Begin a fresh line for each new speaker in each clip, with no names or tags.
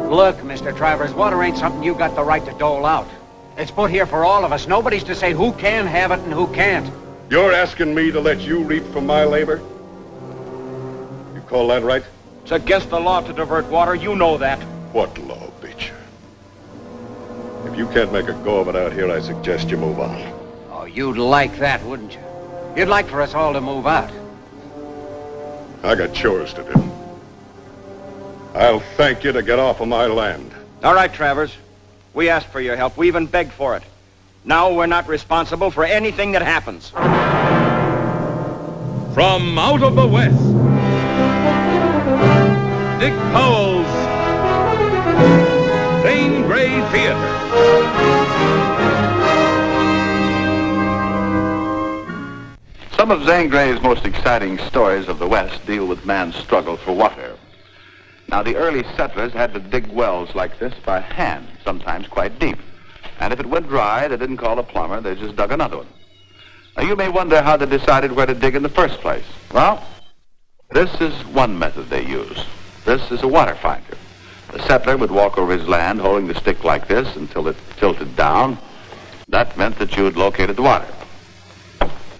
Look, Mr. Travers, water ain't something you got the right to dole out. It's put here for all of us. Nobody's to say who can have it and who can't.
You're asking me to let you reap from my labor? You call that right?
It's against the law to divert water. You know that.
What law, Beecher? If you can't make a go of it out here, I suggest you move on.
Oh, you'd like that, wouldn't you? You'd like for us all to move out.
I got chores to do. I'll thank you to get off of my land.
All right, Travers. We asked for your help. We even begged for it. Now we're not responsible for anything that happens.
From out of the West, Dick Powell's Zane Grey Theater.
Some of Zane Grey's most exciting stories of the West deal with man's struggle for water. Now, the early settlers had to dig wells like this by hand, sometimes quite deep. And if it went dry, they didn't call a plumber, they just dug another one. Now, you may wonder how they decided where to dig in the first place. Well, this is one method they use. This is a water finder. The settler would walk over his land holding the stick like this until it tilted down. That meant that you had located the water.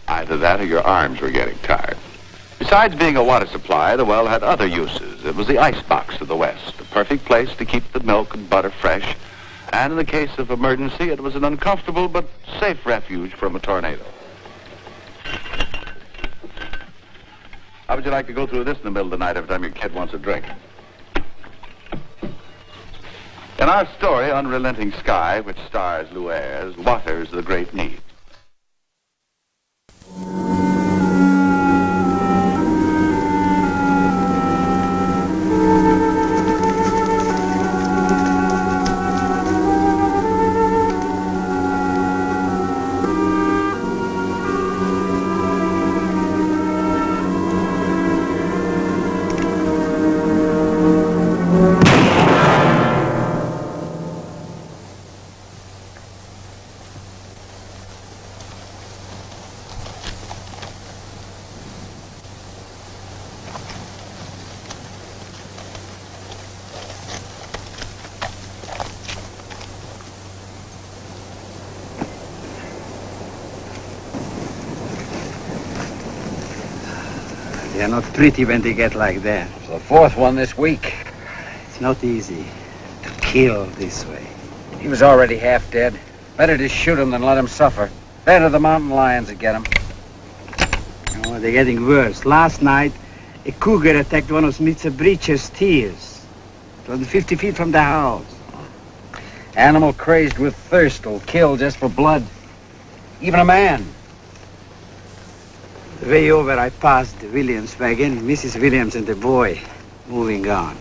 Either that or your arms were getting tired. Besides being a water supply, the well had other uses. It was the ice box of the West, the perfect place to keep the milk and butter fresh. And in the case of emergency, it was an uncomfortable but safe refuge from a tornado. How would you like to go through this in the middle of the night every time your kid wants a drink? In our story, Unrelenting Sky, which stars Ayres, water is the great need.
They're not pretty when they get like that.
It's the fourth one this week.
It's not easy to kill this way.
He was already half dead. Better to shoot him than let him suffer. Better the mountain lions that get him.
Oh, they're getting worse. Last night, a cougar attacked one of Mr. Breacher's steers. It was 50 feet from the house.
Animal crazed with thirst will kill just for blood. Even a man.
The way over, I passed the Williams wagon, Mrs. Williams and the boy, moving on.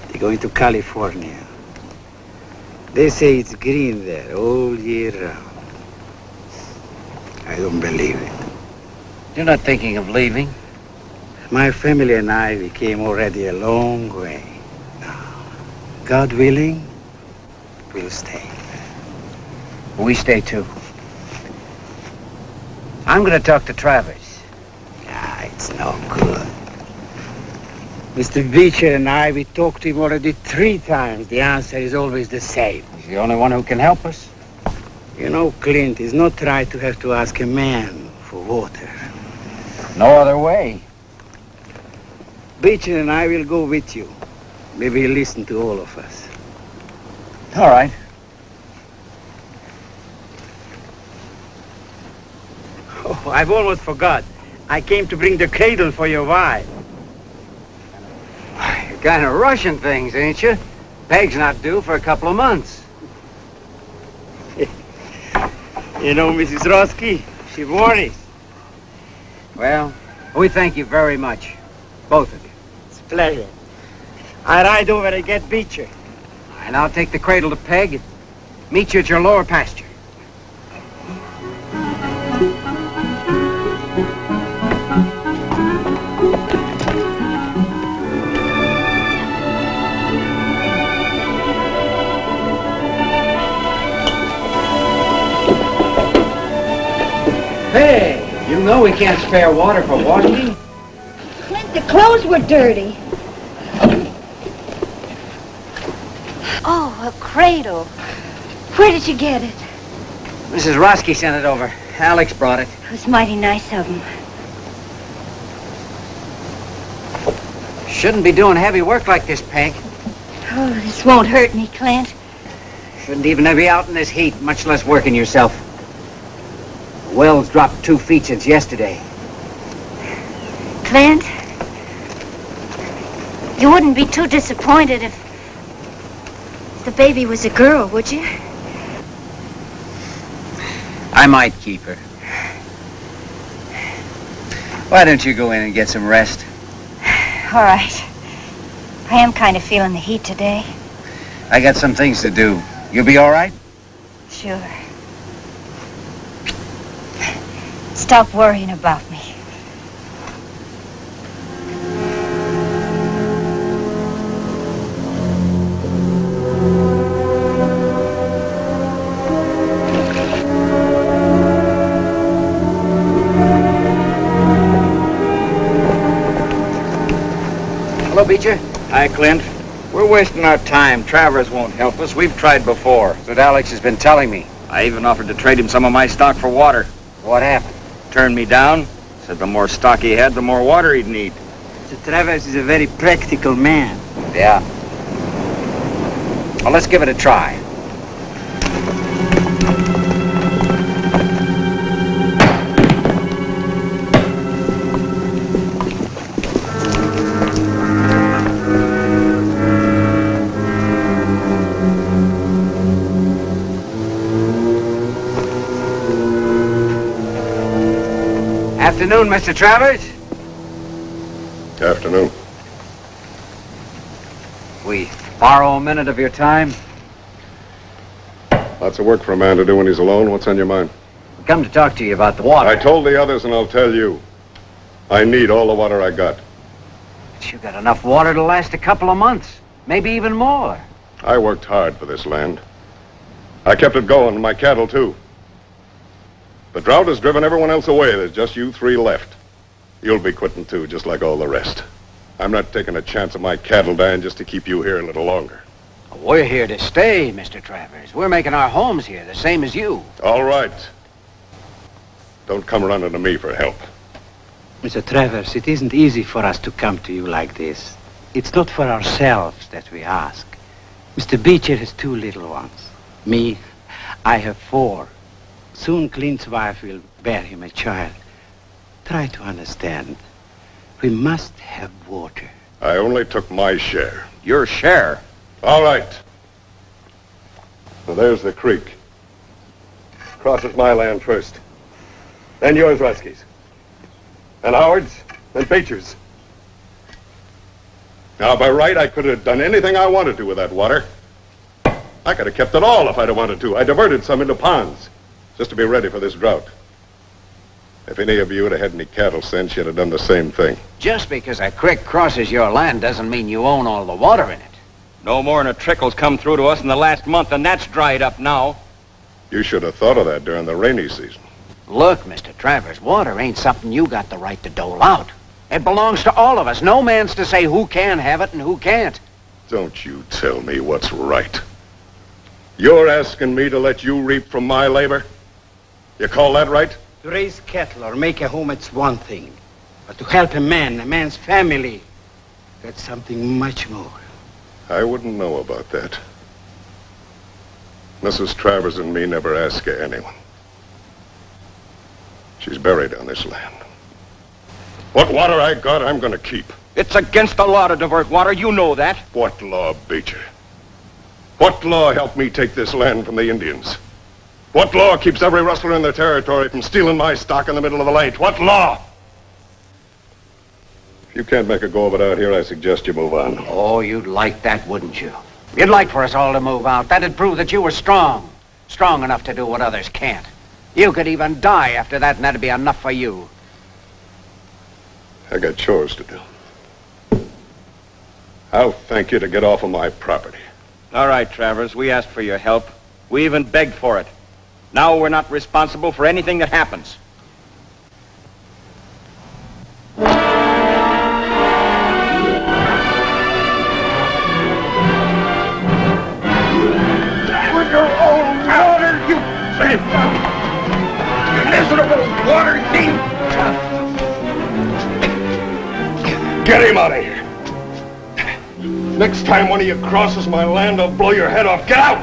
They're going to California. They say it's green there all year round. I don't believe it.
You're not thinking of leaving?
My family and I, we came already a long way. Now, God willing, we'll stay.
We stay too. I'm going to talk to Travers.
It's no good. Mr. Beecher and I, we talked to him already 3 times. The answer is always the same.
He's the only one who can help us.
You know, Clint, it's not right to have to ask a man for water.
No other way.
Beecher and I will go with you. Maybe he'll listen to all of us.
All right.
Oh, I've almost forgot. I came to bring the cradle for your wife.
You're kind of rushing things, ain't you? Peg's not due for a couple of months.
You know, Mrs. Roski, she worries.
Well, we thank you very much. Both of you.
It's a pleasure. I ride over and get Beecher.
And I'll take the cradle to Peg and meet you at your lower pasture. Hey, you know we can't spare water for washing.
Clint, the clothes were dirty. Oh, a cradle. Where did you get it?
Mrs. Roski sent it over. Alex brought it.
It was mighty nice of him.
Shouldn't be doing heavy work like this, Peg.
Oh, this won't hurt me, Clint.
Shouldn't even be out in this heat, much less working yourself. The well's dropped 2 feet since yesterday.
Clint, you wouldn't be too disappointed if the baby was a girl, would you?
I might keep her. Why don't you go in and get some rest?
All right. I am kind of feeling the heat today.
I got some things to do. You'll be all right?
Sure. Stop worrying about me.
Hello, Beecher.
Hi, Clint. We're wasting our time. Travers won't help us. We've tried before.
That's what Alex has been telling me.
I even offered to trade him some of my stock for water.
What happened?
Turned me down. Said the more stock he had, the more water he'd need.
Mr. Travers is a very practical man.
Yeah. Well, let's give it a try. Afternoon, Mr. Travers.
Afternoon.
We borrow a minute of your time.
Lots of work for a man to do when he's alone. What's on your mind?
We come to talk to you about the water.
I told the others, and I'll tell you. I need all the water I got.
But you got enough water to last a couple of months, maybe even more.
I worked hard for this land. I kept it going, and my cattle, too. The drought has driven everyone else away. There's just you 3 left. You'll be quitting, too, just like all the rest. I'm not taking a chance of my cattle dying just to keep you here a little longer.
We're here to stay, Mr. Travers. We're making our homes here, the same as you.
All right. Don't come running to me for help.
Mr. Travers, it isn't easy for us to come to you like this. It's not for ourselves that we ask. Mr. Beecher has 2 little ones. Me, I have 4. Soon Clint's wife will bear him a child. Try to understand. We must have water.
I only took my share.
Your share?
All right. Well, there's the creek. Crosses my land first. Then yours, Ruski's. And Howard's, and Beecher's. Now, by right, I could have done anything I wanted to with that water. I could have kept it all if I'd have wanted to. I diverted some into ponds, just to be ready for this drought. If any of you had had any cattle since, you'd have done the same thing.
Just because a creek crosses your land doesn't mean you own all the water in it.
No more than a trickle's come through to us in the last month, and that's dried up now.
You should have thought of that during the rainy season.
Look, Mr. Travers, water ain't something you got the right to dole out. It belongs to all of us. No man's to say who can have it and who can't.
Don't you tell me what's right. You're asking me to let you reap from my labor? You call that right?
To raise cattle or make a home, it's one thing. But to help a man's family, that's something much more.
I wouldn't know about that. Mrs. Travers and me never ask anyone. She's buried on this land. What water I got, I'm gonna keep.
It's against the law to divert water. You know that.
What law, Beecher? What law helped me take this land from the Indians? What law keeps every rustler in the territory from stealing my stock in the middle of the lake? What law? If you can't make a go of it out here, I suggest you move on.
Oh, you'd like that, wouldn't you? You'd like for us all to move out. That'd prove that you were strong. Strong enough to do what others can't. You could even die after that, and that'd be enough for you.
I got chores to do. I'll thank you to get off of my property.
All right, Travers, we asked for your help. We even begged for it. Now we're not responsible for anything that happens.
Next time one of you crosses my land, I'll blow your head off. Get out!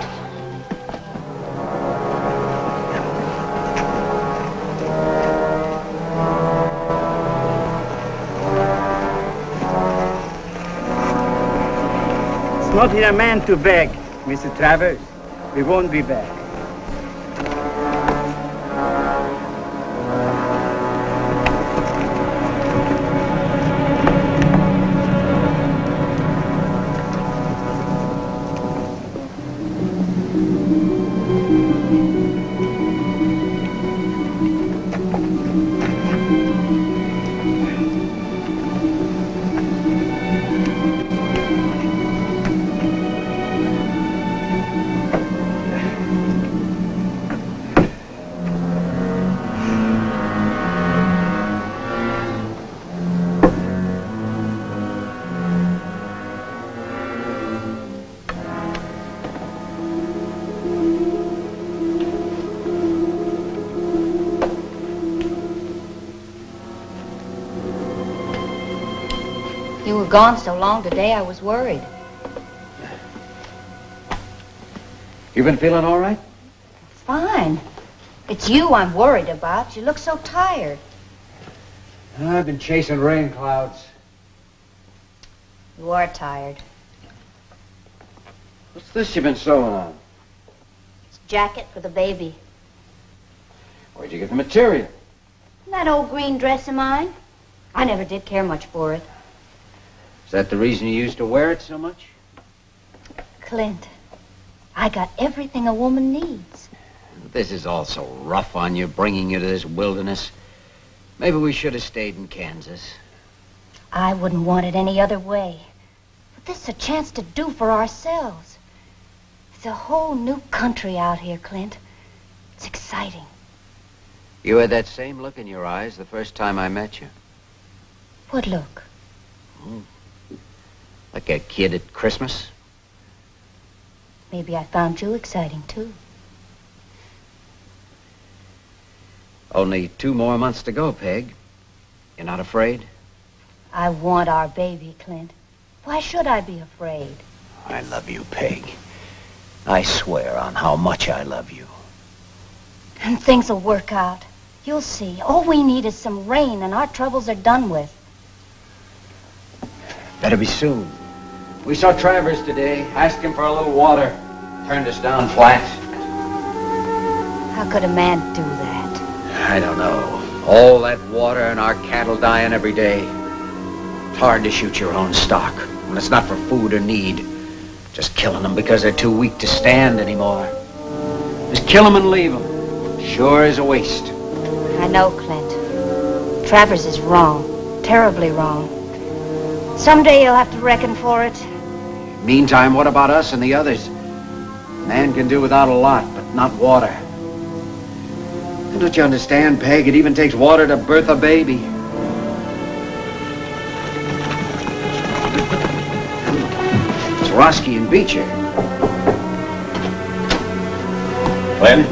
It's not in a man to beg, Mr. Travers. We won't be back.
You were gone so long today, I was worried.
You been feeling all right?
Fine. It's you I'm worried about. You look so tired.
I've been chasing rain clouds.
You are tired.
What's this you've been sewing on?
It's a jacket for the baby.
Where'd you get the material?
That old green dress of mine. I never did care much for it.
Is that the reason you used to wear it so much?
Clint, I got everything a woman needs.
This is all so rough on you, bringing you to this wilderness. Maybe we should have stayed in Kansas.
I wouldn't want it any other way. But this is a chance to do for ourselves. It's a whole new country out here, Clint. It's exciting.
You had that same look in your eyes the first time I met you.
What look?
Like a kid at Christmas.
Maybe I found you exciting, too.
Only 2 more months to go, Peg. You're not afraid?
I want our baby, Clint. Why should I be afraid?
I love you, Peg. I swear on how much I love you.
And things will work out. You'll see. All we need is some rain and our troubles are done with.
Better be soon. We saw Travers today, asked him for a little water. Turned us down flat.
How could a man do that?
I don't know. All that water and our cattle dying every day. It's hard to shoot your own stock when it's not for food or need. Just killing them because they're too weak to stand anymore. Just kill them and leave them. Sure is a waste.
I know, Clint. Travers is wrong. Terribly wrong. Someday you'll have to reckon for it.
Meantime, what about us and the others? Man can do without a lot, but not water. Don't you understand, Peg? It even takes water to birth a baby. It's Roski and Bouchey.
Clint?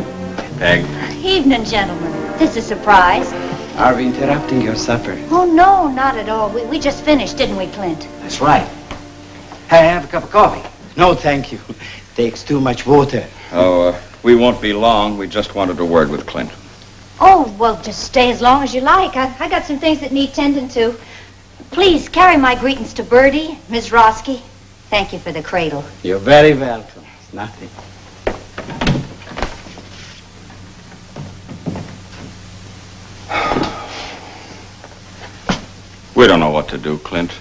Peg.
Evening, gentlemen. This is a surprise.
Are we interrupting your supper?
Oh, no, not at all. We just finished, didn't we, Clint?
That's right. Hey, have a cup of coffee.
No, thank you. Takes too much water.
Oh, we won't be long. We just wanted a word with Clint.
Oh, well, just stay as long as you like. I got some things that need tending to. Please, carry my greetings to Bertie, Miss Roski. Thank you for the cradle.
You're very welcome. It's nothing.
We don't know what to do, Clint.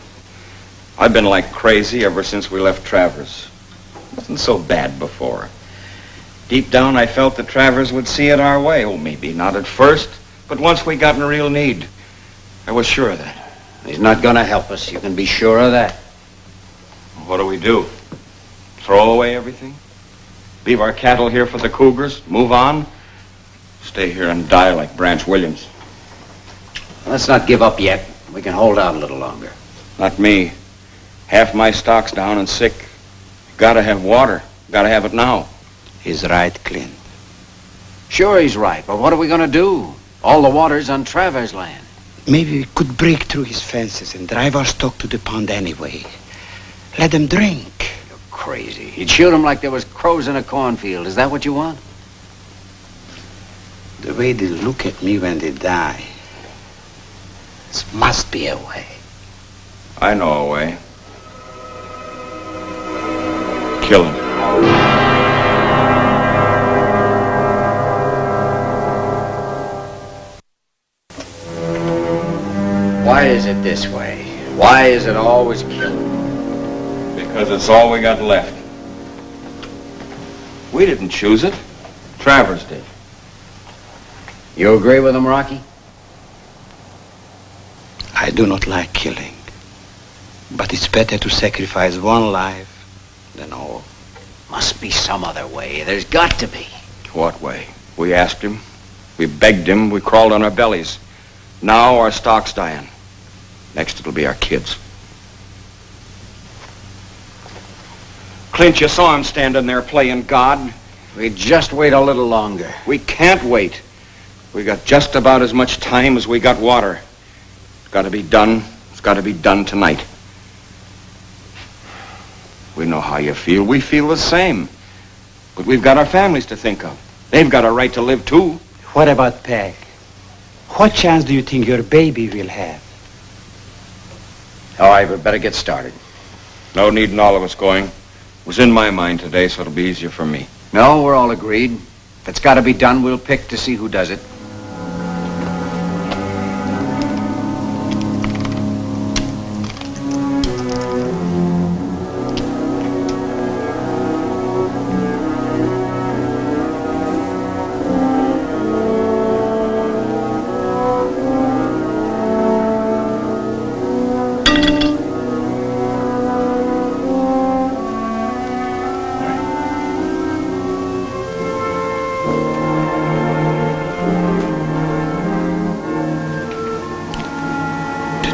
I've been like crazy ever since we left Travers. It wasn't so bad before. Deep down, I felt that Travers would see it our way. Oh, maybe not at first, but once we got in real need, I was sure of that.
He's not gonna help us. You can be sure of that.
What do we do? Throw away everything? Leave our cattle here for the cougars? Move on? Stay here and die like Branch Williams?
Let's not give up yet. We can hold out a little longer.
Not me. Half my stock's down and sick. Gotta have water. Gotta have it now.
He's right, Clint.
Sure he's right, but what are we gonna do? All the water's on Travers' land.
Maybe we could break through his fences and drive our stock to the pond anyway. Let them drink.
You're crazy. You'd shoot them like there was crows in a cornfield. Is that what you want?
The way they look at me when they die. This must be a way.
I know a way. Kill him.
Why is it this way? Why is it always killing?
Because it's all we got left. We didn't choose it. Travers did.
You agree with him, Rocky?
I do not like killing. But it's better to sacrifice one life than all.
Must be some other way. There's got to be.
What way? We asked him. We begged him. We crawled on our bellies. Now our stock's dying. Next it'll be our kids. Clint, you saw him standing there playing God.
We just wait a little longer.
We can't wait. We got just about as much time as we got water. It's got to be done. It's got to be done tonight. We know how you feel. We feel the same. But we've got our families to think of. They've got a right to live too.
What about Peg? What chance do you think your baby will have?
All right, we better get started.
No need in all of us going. It was in my mind today, so it'll be easier for me.
No, we're all agreed. If it's got to be done, we'll pick to see who does it.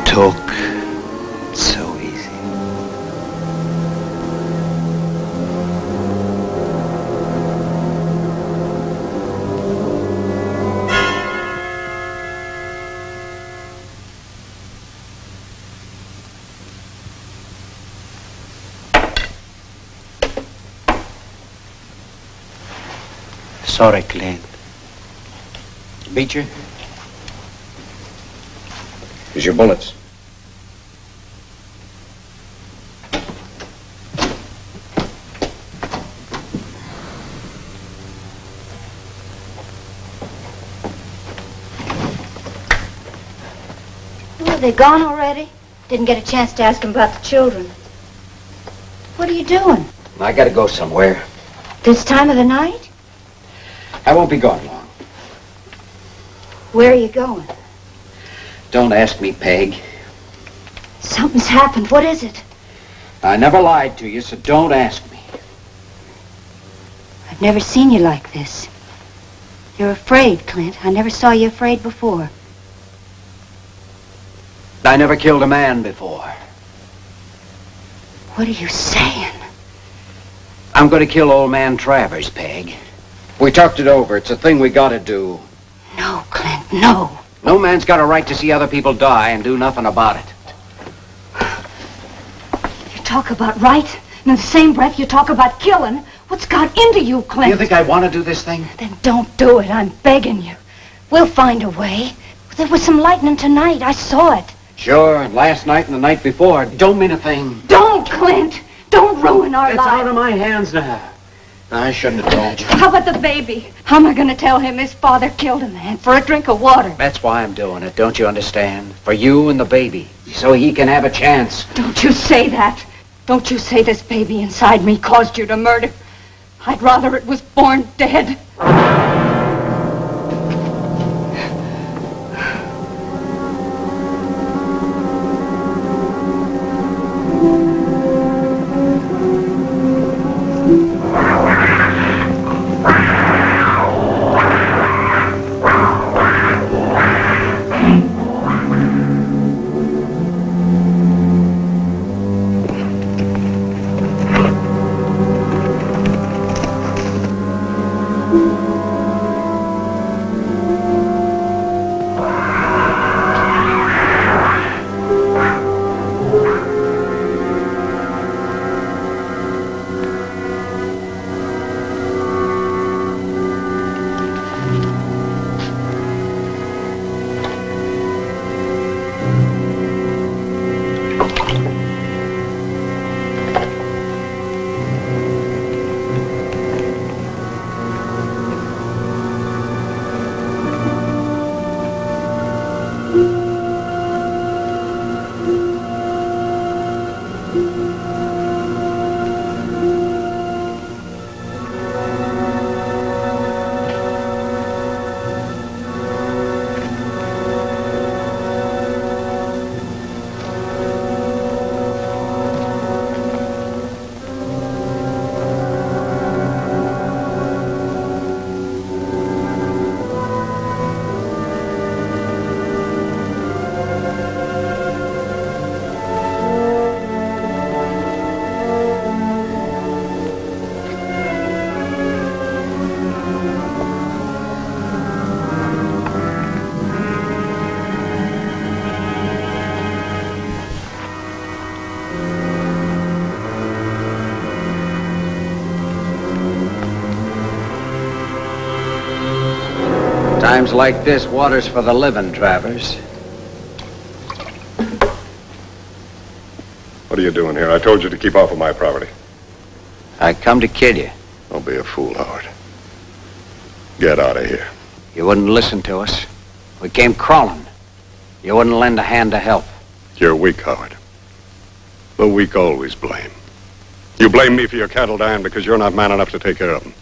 Talk so easy. Sorry, Clint.
Beecher? Here's your bullets.
Are they gone already? Didn't get a chance to ask him about the children. What are you doing?
I gotta go somewhere.
This time of the night?
I won't be gone long.
Where are you going?
Don't ask me, Peg.
Something's happened. What is it?
I never lied to you, so don't ask me.
I've never seen you like this. You're afraid, Clint. I never saw you afraid before.
I never killed a man before.
What are you saying?
I'm gonna kill old man Travers, Peg. We talked it over. It's a thing we gotta do.
No, Clint, no.
No man's got a right to see other people die and do nothing about it.
You talk about right, and in the same breath you talk about killing. What's got into you, Clint?
You think I want to do this thing?
Then don't do it. I'm begging you. We'll find a way. There was some lightning tonight. I saw it.
Sure, and last night and the night before. Don't mean a thing.
Don't, Clint. Don't ruin our
It's
lives.
out of my hands now. I shouldn't have told you.
How about the baby? How am I going to tell him his father killed a man for a drink of water?
That's why I'm doing it, don't you understand? For you and the baby, so he can have a chance.
Don't you say that. Don't you say this baby inside me caused you to murder. I'd rather it was born dead.
Times like this, water's for the living, Travers.
What are you doing here? I told you to keep off of my property.
I come to kill you.
Don't be a fool, Howard. Get out of here.
You wouldn't listen to us. We came crawling. You wouldn't lend a hand to help.
You're weak, Howard. The weak always blame. You blame me for your cattle dying because you're not man enough to take care of them.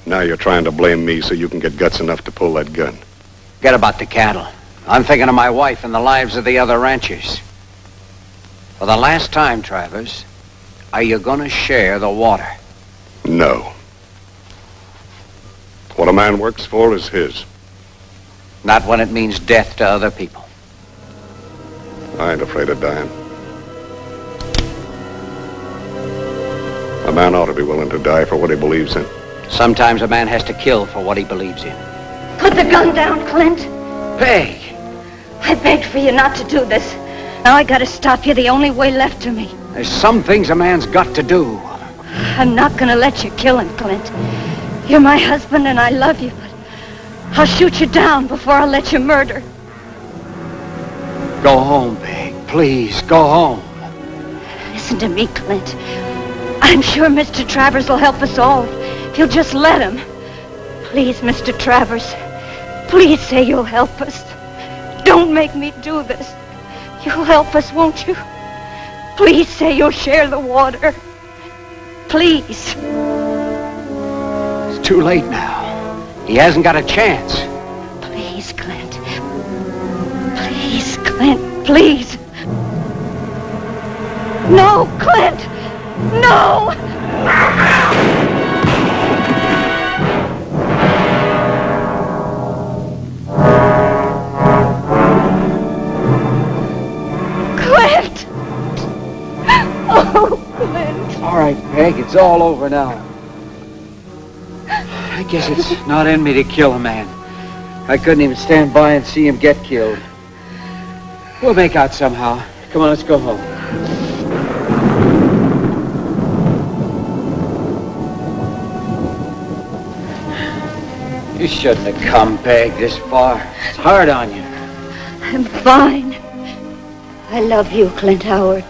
Now you're trying to blame me so you can get guts enough to pull that gun.
Forget about the cattle. I'm thinking of my wife and the lives of the other ranchers. For the last time, Travers, are you gonna share the water?
No. What a man works for is his.
Not when it means death to other people.
I ain't afraid of dying. A man ought to be willing to die for what he believes in.
Sometimes a man has to kill for what he believes in.
Put the gun down, Clint.
Peg!
I begged for you not to do this. Now I gotta stop you the only way left to me.
There's some things a man's got to do.
I'm not gonna let you kill him, Clint. You're my husband and I love you, but I'll shoot you down before I'll let you murder.
Go home, Peg. Please, go home.
Listen to me, Clint. I'm sure Mr. Travers will help us all if you'll just let him. Please, Mr. Travers, please say you'll help us. Don't make me do this. You'll help us, won't you? Please say you'll share the water. Please.
It's too late now. He hasn't got a chance.
Please, Clint. Please, Clint, please. No, Clint! No! Clint! Oh, Clint.
All right, Peg, it's all over now. I guess it's not in me to kill a man. I couldn't even stand by and see him get killed. We'll make out somehow. Come on, let's go home. You shouldn't have come, Peg, this far. It's hard on you.
I'm fine. I love you, Clint Howard.